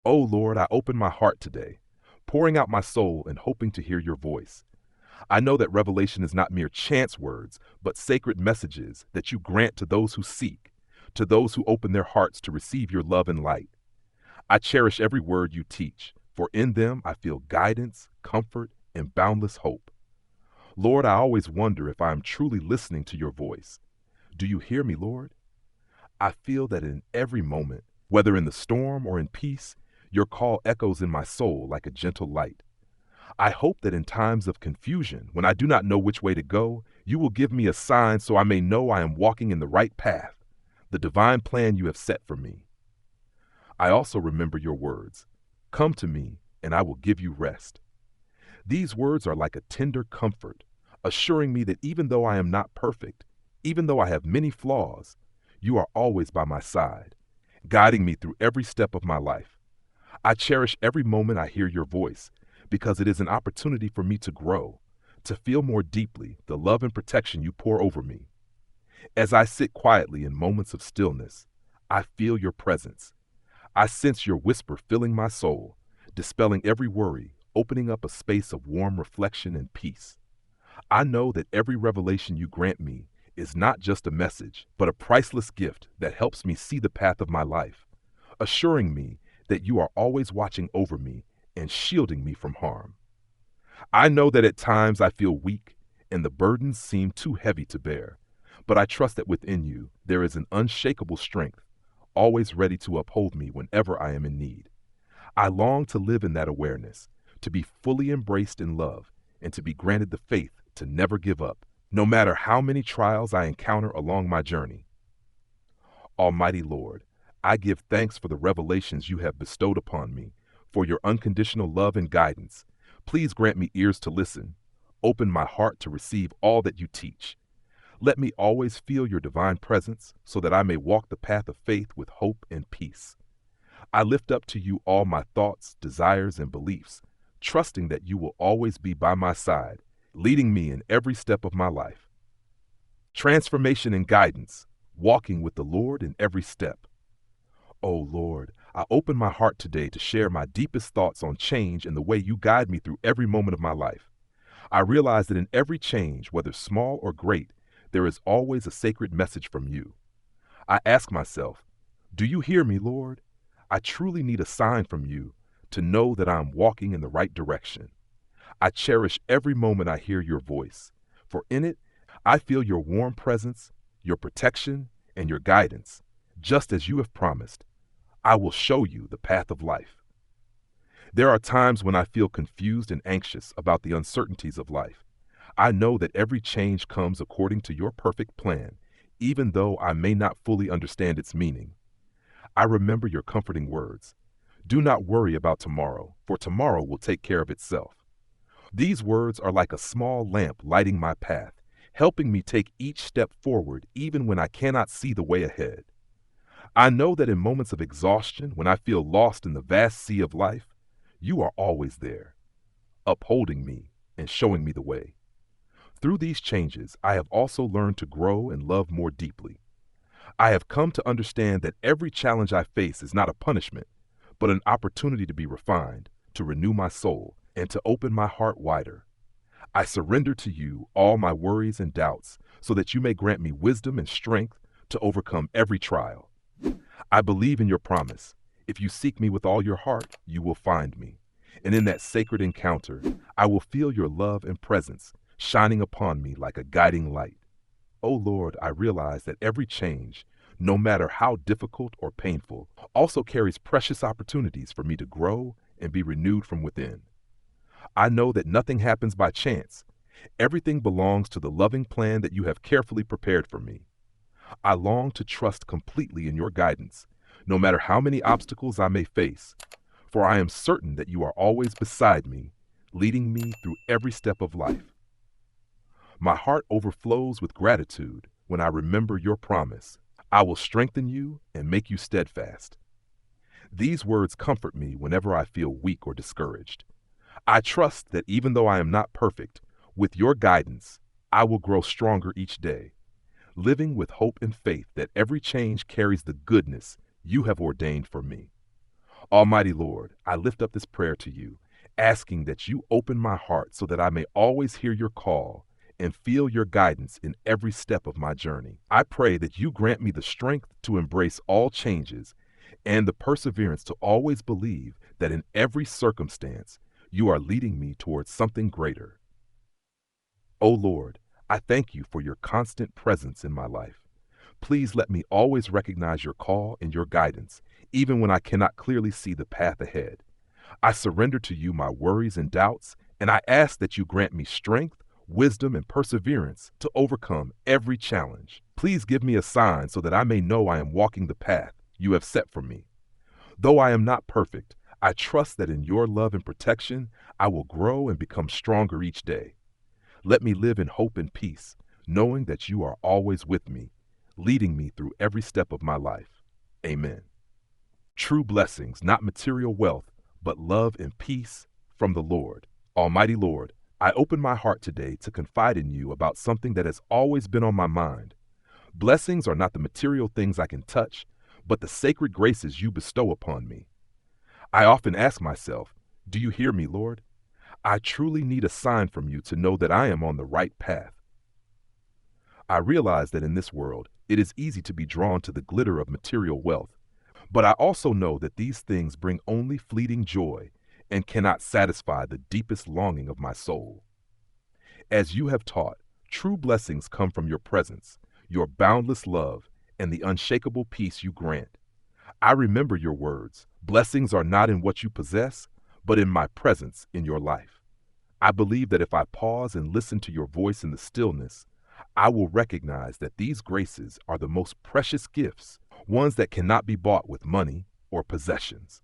O Lord, I open my heart today, pouring out my soul and hoping to hear your voice. I know that revelation is not mere chance words, but sacred messages that you grant to those who seek, to those who open their hearts to receive your love and light. I cherish every word you teach, for in them I feel guidance, comfort, and boundless hope. Lord, I always wonder if I am truly listening to your voice. Do you hear me, Lord? I feel that in every moment, whether in the storm or in peace, your call echoes in my soul like a gentle light. I hope that in times of confusion, when I do not know which way to go, you will give me a sign so I may know I am walking in the right path, the divine plan you have set for me. I also remember your words, "Come to me, and I will give you rest." These words are like a tender comfort, assuring me that even though I am not perfect, even though I have many flaws, you are always by my side, guiding me through every step of my life. I cherish every moment I hear your voice because it is an opportunity for me to grow, to feel more deeply the love and protection you pour over me. As I sit quietly in moments of stillness, I feel your presence. I sense your whisper filling my soul, dispelling every worry, opening up a space of warm reflection and peace. I know that every revelation you grant me is not just a message, but a priceless gift that helps me see the path of my life, assuring me that you are always watching over me and shielding me from harm. I know that at times I feel weak and the burdens seem too heavy to bear, but I trust that within you there is an unshakable strength, always ready to uphold me whenever I am in need. I long to live in that awareness, to be fully embraced in love, and to be granted the faith to never give up, no matter how many trials I encounter along my journey. Almighty Lord, I give thanks for the revelations you have bestowed upon me, for your unconditional love and guidance. Please grant me ears to listen, open my heart to receive all that you teach. Let me always feel your divine presence so that I may walk the path of faith with hope and peace. I lift up to you all my thoughts, desires, and beliefs, trusting that you will always be by my side, leading me in every step of my life. Transformation and guidance, walking with the Lord in every step. Oh Lord, I open my heart today to share my deepest thoughts on change and the way you guide me through every moment of my life. I realize that in every change, whether small or great, there is always a sacred message from you. I ask myself, do you hear me, Lord? I truly need a sign from you to know that I am walking in the right direction. I cherish every moment I hear your voice, for in it, I feel your warm presence, your protection, and your guidance, just as you have promised. I will show you the path of life. There are times when I feel confused and anxious about the uncertainties of life. I know that every change comes according to your perfect plan, even though I may not fully understand its meaning. I remember your comforting words. Do not worry about tomorrow, for tomorrow will take care of itself. These words are like a small lamp lighting my path, helping me take each step forward even when I cannot see the way ahead. I know that in moments of exhaustion, when I feel lost in the vast sea of life, you are always there, upholding me and showing me the way. Through these changes, I have also learned to grow and love more deeply. I have come to understand that every challenge I face is not a punishment, but an opportunity to be refined, to renew my soul, and to open my heart wider. I surrender to you all my worries and doubts so that you may grant me wisdom and strength to overcome every trial. I believe in your promise. If you seek me with all your heart, you will find me. And in that sacred encounter, I will feel your love and presence shining upon me like a guiding light. O Lord, I realize that every change, no matter how difficult or painful, also carries precious opportunities for me to grow and be renewed from within. I know that nothing happens by chance. Everything belongs to the loving plan that you have carefully prepared for me. I long to trust completely in your guidance, no matter how many obstacles I may face, for I am certain that you are always beside me, leading me through every step of life. My heart overflows with gratitude when I remember your promise. I will strengthen you and make you steadfast. These words comfort me whenever I feel weak or discouraged. I trust that even though I am not perfect, with your guidance, I will grow stronger each day, living with hope and faith that every change carries the goodness you have ordained for me. Almighty Lord, I lift up this prayer to you, asking that you open my heart so that I may always hear your call and feel your guidance in every step of my journey. I pray that you grant me the strength to embrace all changes and the perseverance to always believe that in every circumstance you are leading me towards something greater. O Lord, I thank you for your constant presence in my life. Please let me always recognize your call and your guidance, even when I cannot clearly see the path ahead. I surrender to you my worries and doubts, and I ask that you grant me strength, wisdom, and perseverance to overcome every challenge. Please give me a sign so that I may know I am walking the path you have set for me. Though I am not perfect, I trust that in your love and protection, I will grow and become stronger each day. Let me live in hope and peace, knowing that you are always with me, leading me through every step of my life. Amen. True blessings, not material wealth, but love and peace from the Lord. Almighty Lord, I open my heart today to confide in you about something that has always been on my mind. Blessings are not the material things I can touch, but the sacred graces you bestow upon me. I often ask myself, do you hear me, Lord? I truly need a sign from you to know that I am on the right path. I realize that in this world, it is easy to be drawn to the glitter of material wealth, but I also know that these things bring only fleeting joy and cannot satisfy the deepest longing of my soul. As you have taught, true blessings come from your presence, your boundless love, and the unshakable peace you grant. I remember your words, blessings are not in what you possess, but in my presence in your life. I believe that if I pause and listen to your voice in the stillness, I will recognize that these graces are the most precious gifts, ones that cannot be bought with money or possessions.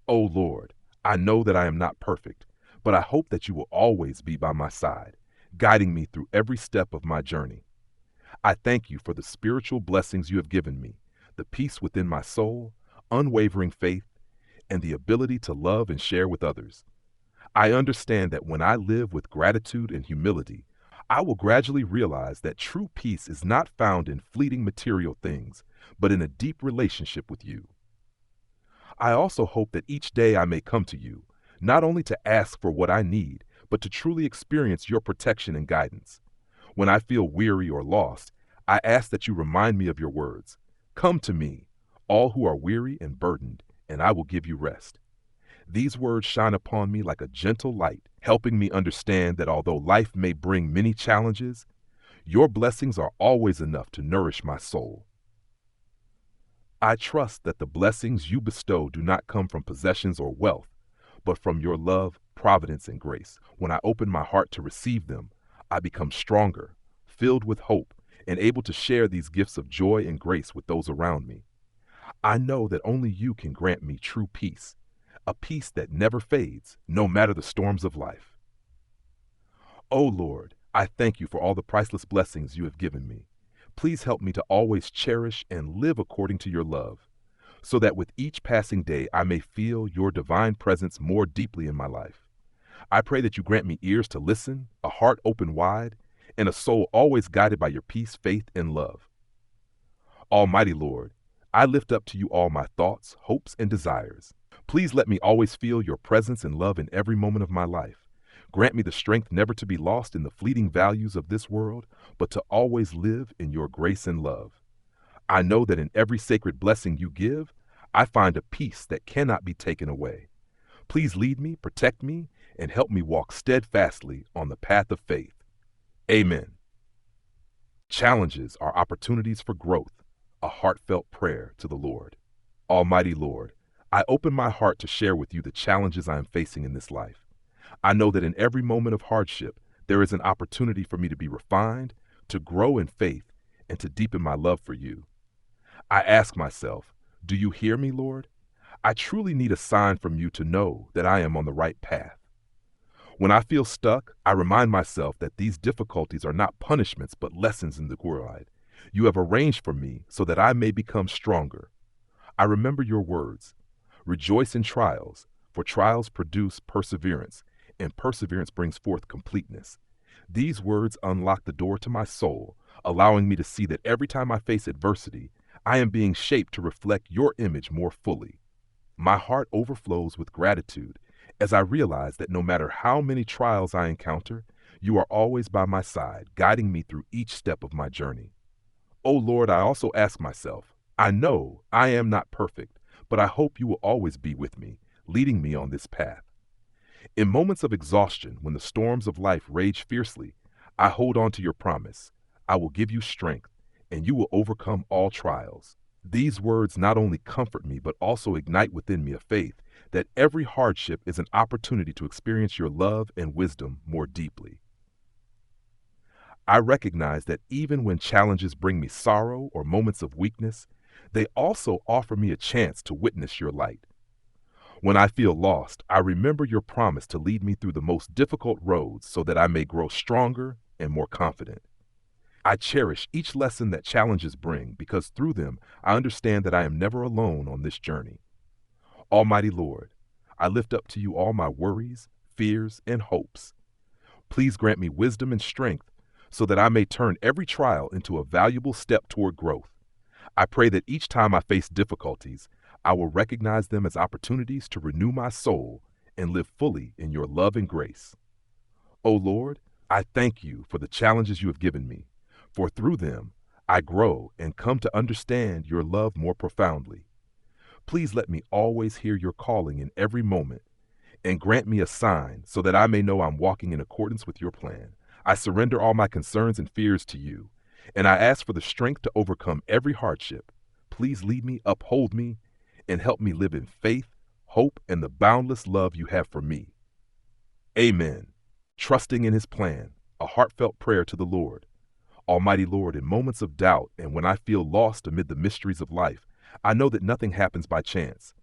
O Lord, I know that I am not perfect, but I hope that you will always be by my side, guiding me through every step of my journey. I thank you for the spiritual blessings you have given me, the peace within my soul, unwavering faith, and the ability to love and share with others. I understand that when I live with gratitude and humility, I will gradually realize that true peace is not found in fleeting material things, but in a deep relationship with you. I also hope that each day I may come to you, not only to ask for what I need, but to truly experience your protection and guidance. When I feel weary or lost, I ask that you remind me of your words. Come to me, all who are weary and burdened, and I will give you rest. These words shine upon me like a gentle light, helping me understand that although life may bring many challenges, your blessings are always enough to nourish my soul. I trust that the blessings you bestow do not come from possessions or wealth, but from your love, providence, and grace. When I open my heart to receive them, I become stronger, filled with hope, and able to share these gifts of joy and grace with those around me. I know that only you can grant me true peace, a peace that never fades, no matter the storms of life. O Lord, I thank you for all the priceless blessings you have given me. Please help me to always cherish and live according to your love, so that with each passing day I may feel your divine presence more deeply in my life. I pray that you grant me ears to listen, a heart open wide, and a soul always guided by your peace, faith, and love. Almighty Lord, I lift up to you all my thoughts, hopes, and desires. Please let me always feel your presence and love in every moment of my life. Grant me the strength never to be lost in the fleeting values of this world, but to always live in your grace and love. I know that in every sacred blessing you give, I find a peace that cannot be taken away. Please lead me, protect me, and help me walk steadfastly on the path of faith. Amen. Challenges are opportunities for growth, a heartfelt prayer to the Lord. Almighty Lord, I open my heart to share with you the challenges I am facing in this life. I know that in every moment of hardship, there is an opportunity for me to be refined, to grow in faith, and to deepen my love for you. I ask myself, do you hear me, Lord? I truly need a sign from you to know that I am on the right path. When I feel stuck, I remind myself that these difficulties are not punishments but lessons in the world you have arranged for me so that I may become stronger. I remember your words, rejoice in trials, for trials produce perseverance, and perseverance brings forth completeness. These words unlock the door to my soul, allowing me to see that every time I face adversity, I am being shaped to reflect your image more fully. My heart overflows with gratitude as I realize that no matter how many trials I encounter, you are always by my side, guiding me through each step of my journey. Oh Lord, I also ask myself, I know I am not perfect, but I hope you will always be with me, leading me on this path. In moments of exhaustion, when the storms of life rage fiercely, I hold on to your promise. I will give you strength, and you will overcome all trials. These words not only comfort me, but also ignite within me a faith that every hardship is an opportunity to experience your love and wisdom more deeply. I recognize that even when challenges bring me sorrow or moments of weakness, they also offer me a chance to witness your light. When I feel lost, I remember your promise to lead me through the most difficult roads so that I may grow stronger and more confident. I cherish each lesson that challenges bring because through them I understand that I am never alone on this journey. Almighty Lord, I lift up to you all my worries, fears, and hopes. Please grant me wisdom and strength so that I may turn every trial into a valuable step toward growth. I pray that each time I face difficulties, I will recognize them as opportunities to renew my soul and live fully in your love and grace. O Lord, I thank you for the challenges you have given me, for through them I grow and come to understand your love more profoundly. Please let me always hear your calling in every moment and grant me a sign so that I may know I'm walking in accordance with your plan. I surrender all my concerns and fears to you, and I ask for the strength to overcome every hardship. Please lead me, uphold me, and help me live in faith, hope, and the boundless love you have for me. Amen. Trusting in his plan, a heartfelt prayer to the Lord. Almighty Lord, in moments of doubt and when I feel lost amid the mysteries of life, I know that nothing happens by chance.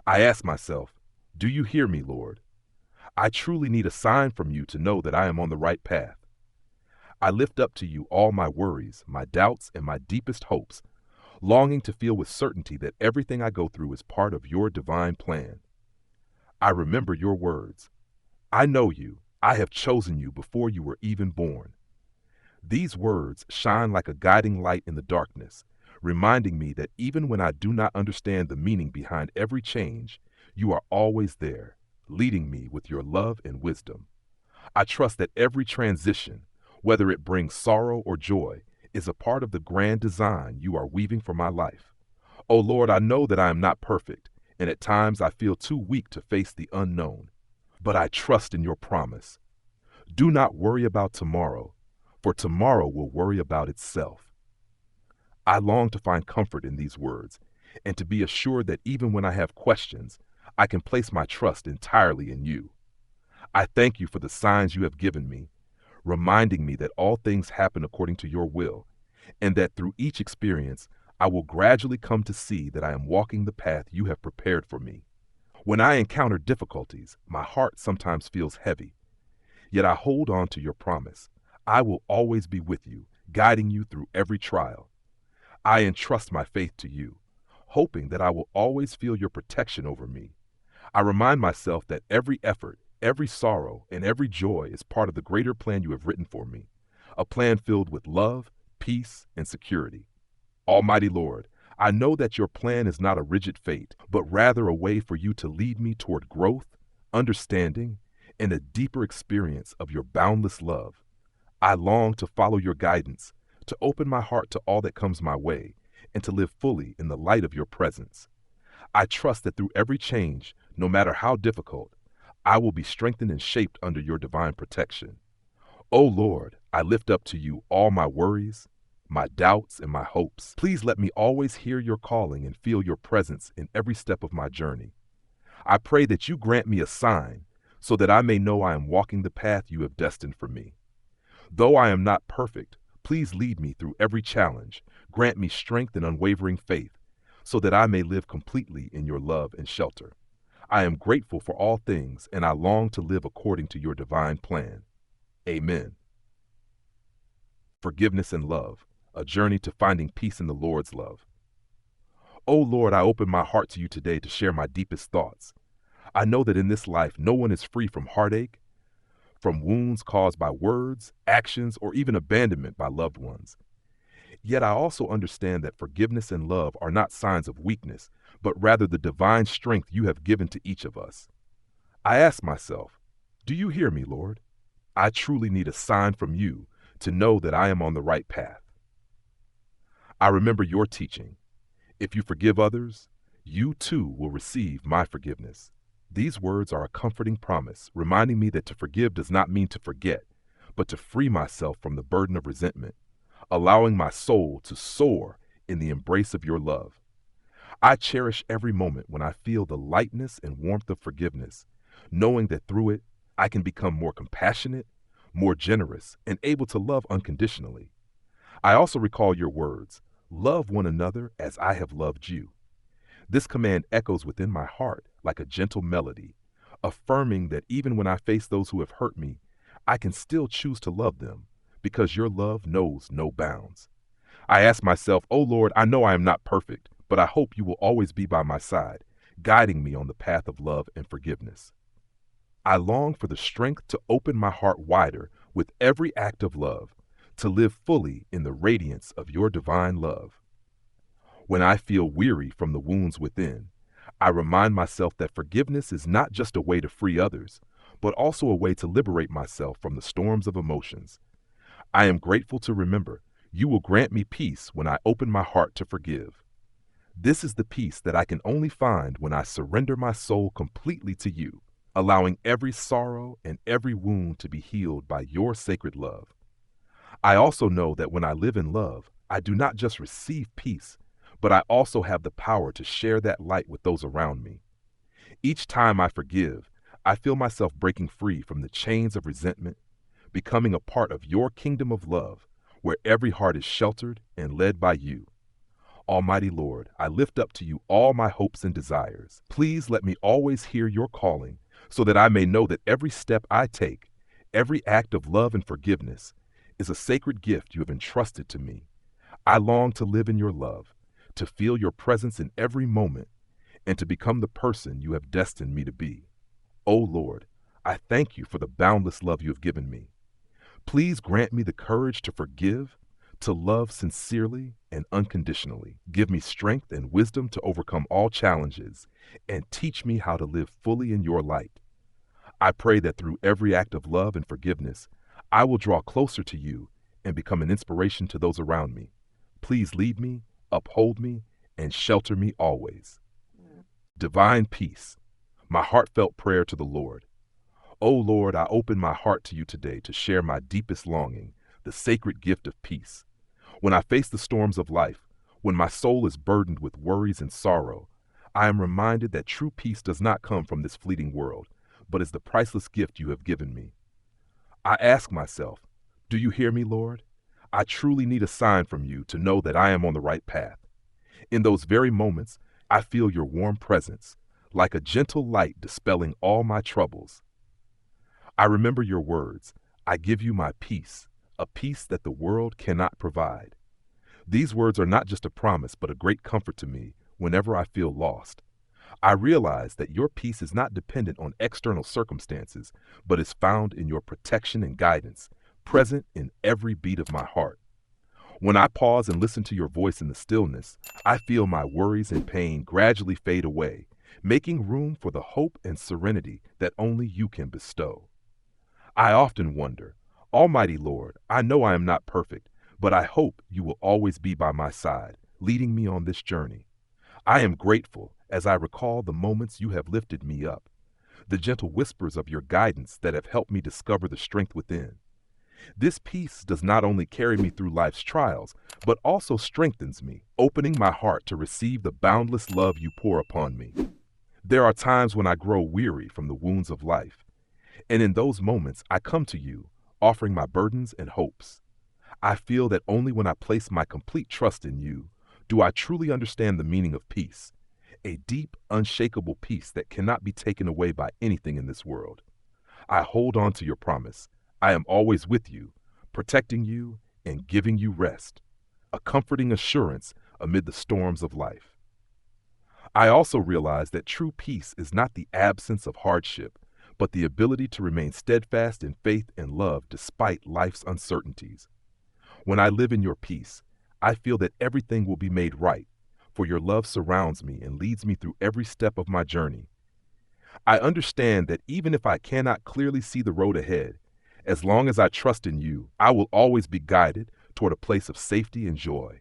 I ask myself, do you hear me, Lord? I truly need a sign from you to know that I am on the right path. I lift up to you all my worries, my doubts, and my deepest hopes, longing to feel with certainty that everything I go through is part of your divine plan. I remember your words. I know you. I have chosen you before you were even born. These words shine like a guiding light in the darkness, reminding me that even when I do not understand the meaning behind every change, you are always there, leading me with your love and wisdom. I trust that every transition, whether it brings sorrow or joy, is a part of the grand design you are weaving for my life. Oh Lord, I know that I am not perfect, and at times I feel too weak to face the unknown. But I trust in your promise. Do not worry about tomorrow, for tomorrow will worry about itself. I long to find comfort in these words, and to be assured that even when I have questions, I can place my trust entirely in you. I thank you for the signs you have given me, reminding me that all things happen according to your will, and that through each experience, I will gradually come to see that I am walking the path you have prepared for me. When I encounter difficulties, my heart sometimes feels heavy, yet I hold on to your promise. I will always be with you, guiding you through every trial. I entrust my faith to you, hoping that I will always feel your protection over me. I remind myself that every effort, every sorrow, and every joy is part of the greater plan you have written for me, a plan filled with love, peace, and security. Almighty Lord, I know that your plan is not a rigid fate, but rather a way for you to lead me toward growth, understanding, and a deeper experience of your boundless love. I long to follow your guidance, to open my heart to all that comes my way, and to live fully in the light of your presence. I trust that through every change, no matter how difficult, I will be strengthened and shaped under your divine protection. O Lord, I lift up to you all my worries, my doubts, and my hopes. Please let me always hear your calling and feel your presence in every step of my journey. I pray that you grant me a sign so that I may know I am walking the path you have destined for me. Though I am not perfect, please lead me through every challenge. Grant me strength and unwavering faith so that I may live completely in your love and shelter. I am grateful for all things, and I long to live according to your divine plan. Amen. Forgiveness and love, a journey to finding peace in the Lord's love. O Lord, I open my heart to you today to share my deepest thoughts. I know that in this life, no one is free from heartache, from wounds caused by words, actions, or even abandonment by loved ones. Yet I also understand that forgiveness and love are not signs of weakness, but rather the divine strength you have given to each of us. I ask myself, do you hear me, Lord? I truly need a sign from you to know that I am on the right path. I remember your teaching. If you forgive others, you too will receive my forgiveness. These words are a comforting promise, reminding me that to forgive does not mean to forget, but to free myself from the burden of resentment, allowing my soul to soar in the embrace of your love. I cherish every moment when I feel the lightness and warmth of forgiveness, knowing that through it, I can become more compassionate, more generous, and able to love unconditionally. I also recall your words, love one another as I have loved you. This command echoes within my heart like a gentle melody, affirming that even when I face those who have hurt me, I can still choose to love them because your love knows no bounds. I ask myself, oh Lord, I know I am not perfect, but I hope you will always be by my side, guiding me on the path of love and forgiveness. I long for the strength to open my heart wider with every act of love, to live fully in the radiance of your divine love. When I feel weary from the wounds within, I remind myself that forgiveness is not just a way to free others, but also a way to liberate myself from the storms of emotions. I am grateful to remember you will grant me peace when I open my heart to forgive. This is the peace that I can only find when I surrender my soul completely to you, allowing every sorrow and every wound to be healed by your sacred love. I also know that when I live in love, I do not just receive peace, but I also have the power to share that light with those around me. Each time I forgive, I feel myself breaking free from the chains of resentment, becoming a part of your kingdom of love, where every heart is sheltered and led by you. Almighty Lord, I lift up to you all my hopes and desires. Please let me always hear your calling so that I may know that every step I take, every act of love and forgiveness, is a sacred gift you have entrusted to me. I long to live in your love, to feel your presence in every moment, and to become the person you have destined me to be. O Lord, I thank you for the boundless love you have given me. Please grant me the courage to forgive, to love sincerely and unconditionally. Give me strength and wisdom to overcome all challenges, and teach me how to live fully in your light. I pray that through every act of love and forgiveness, I will draw closer to you and become an inspiration to those around me. Please lead me, uphold me, and shelter me always. Divine peace, my heartfelt prayer to the Lord. O Lord, I open my heart to you today to share my deepest longing, the sacred gift of peace. When I face the storms of life, when my soul is burdened with worries and sorrow, I am reminded that true peace does not come from this fleeting world, but is the priceless gift you have given me. I ask myself, do you hear me, Lord? I truly need a sign from you to know that I am on the right path. In those very moments, I feel your warm presence, like a gentle light dispelling all my troubles. I remember your words, I give you my peace, a peace that the world cannot provide. These words are not just a promise, but a great comfort to me whenever I feel lost. I realize that your peace is not dependent on external circumstances, but is found in your protection and guidance, present in every beat of my heart. When I pause and listen to your voice in the stillness, I feel my worries and pain gradually fade away, making room for the hope and serenity that only you can bestow. I often wonder, Almighty Lord, I know I am not perfect, but I hope you will always be by my side, leading me on this journey. I am grateful as I recall the moments you have lifted me up, the gentle whispers of your guidance that have helped me discover the strength within. This peace does not only carry me through life's trials, but also strengthens me, opening my heart to receive the boundless love you pour upon me. There are times when I grow weary from the wounds of life, and in those moments I come to you, offering my burdens and hopes. I feel that only when I place my complete trust in you do I truly understand the meaning of peace, a deep, unshakable peace that cannot be taken away by anything in this world. I hold on to your promise. I am always with you, protecting you and giving you rest, a comforting assurance amid the storms of life. I also realize that true peace is not the absence of hardship, but the ability to remain steadfast in faith and love despite life's uncertainties. When I live in your peace, I feel that everything will be made right, for your love surrounds me and leads me through every step of my journey. I understand that even if I cannot clearly see the road ahead, as long as I trust in you, I will always be guided toward a place of safety and joy.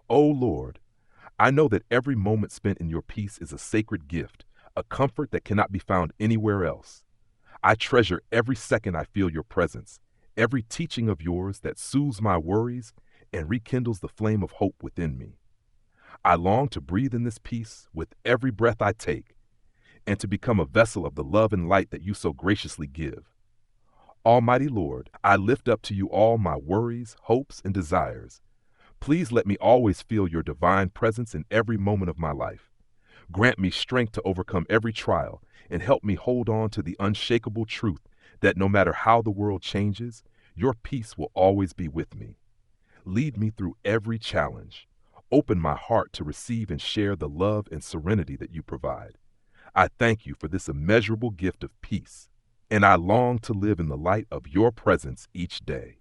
O Lord, I know that every moment spent in your peace is a sacred gift, a comfort that cannot be found anywhere else. I treasure every second I feel your presence, every teaching of yours that soothes my worries and rekindles the flame of hope within me. I long to breathe in this peace with every breath I take, and to become a vessel of the love and light that you so graciously give. Almighty Lord, I lift up to you all my worries, hopes, and desires. Please let me always feel your divine presence in every moment of my life. Grant me strength to overcome every trial and help me hold on to the unshakable truth that no matter how the world changes, your peace will always be with me. Lead me through every challenge. Open my heart to receive and share the love and serenity that you provide. I thank you for this immeasurable gift of peace, and I long to live in the light of your presence each day.